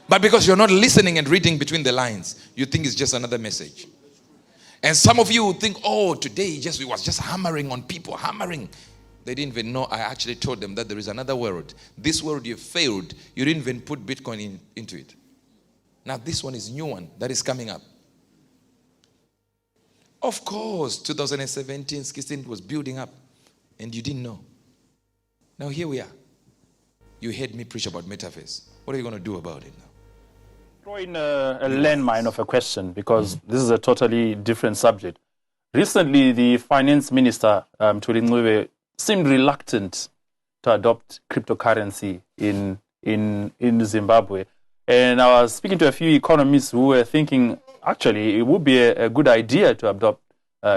But because you're not listening and reading between the lines, you think it's just another message. And some of you think, oh, today he was just hammering on people, hammering. They didn't even know I actually told them that there is another world. This world you failed. You didn't even put Bitcoin into it. Now this one is new one that is coming up. Of course, 2017, 16 was building up and you didn't know. Now here we are. You heard me preach about metaverse. What are you going to do about it now? Throw in a landmine of a question because this is a totally different subject. Recently, the finance minister, Tulinguwe, seemed reluctant to adopt cryptocurrency in Zimbabwe. And I was speaking to a few economists who were thinking, actually, it would be a good idea to adopt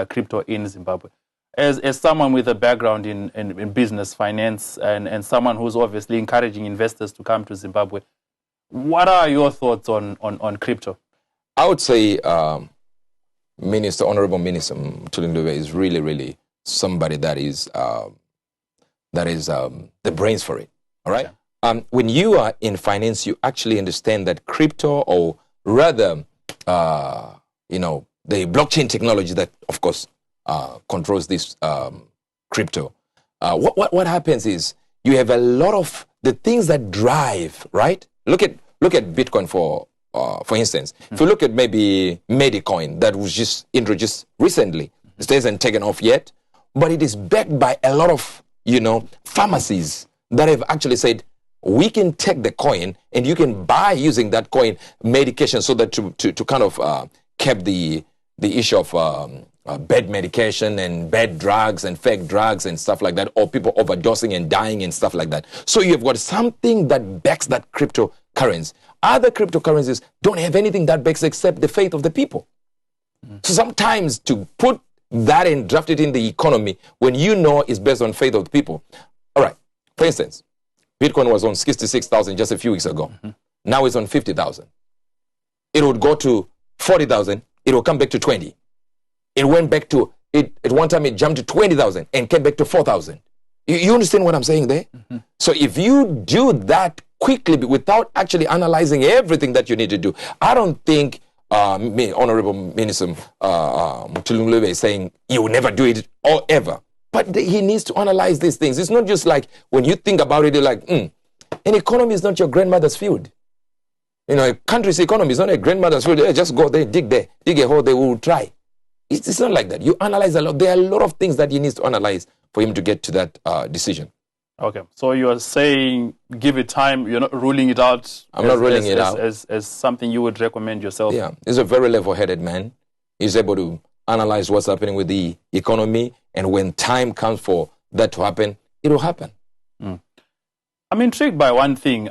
crypto in Zimbabwe. As someone with a background in business, finance, and someone who's obviously encouraging investors to come to Zimbabwe, what are your thoughts on crypto? I would say Honorable Minister Tulinguwe is really, really somebody that is the brains for it. All right. Okay. When you are in finance, you actually understand that crypto, or rather, the blockchain technology that, of course, controls this crypto. What happens is you have a lot of the things that drive, right? Look at Bitcoin for instance. If you look at maybe Medicoin that was just introduced recently, it hasn't taken off yet, but it is backed by a lot of pharmacies that have actually said we can take the coin and you can buy using that coin medication, so that to kind of keep the issue of bad medication and bad drugs and fake drugs and stuff like that, or people overdosing and dying and stuff like that. So you've got something that backs that cryptocurrency. Other cryptocurrencies don't have anything that backs except the faith of the people. So sometimes to put that and draft it in the economy when you know it's based on faith of the people. All right. For instance, Bitcoin was on 66,000 just a few weeks ago. Now it's on 50,000. It would go to 40,000. It will come back to 20. It went back to, at one time it jumped to 20,000 and came back to 4,000. You understand what I'm saying there? So if you do that quickly without actually analyzing everything that you need to do, I don't think Honorable Minister Tulinguwe is saying you will never do it or ever. But he needs to analyze these things. It's not just like when you think about it, you're like, an economy is not your grandmother's field. A country's economy is not a grandmother's field. Hey, just go there, dig a hole, they will try. It's not like that. You analyze a lot. There are a lot of things that he needs to analyze for him to get to that decision. Okay, so you are saying give it time. You're not ruling it out. I'm not ruling it out. As something you would recommend yourself. Yeah, he's a very level-headed man. He's able to analyze what's happening with the economy, and when time comes for that to happen, it will happen. I'm intrigued by one thing.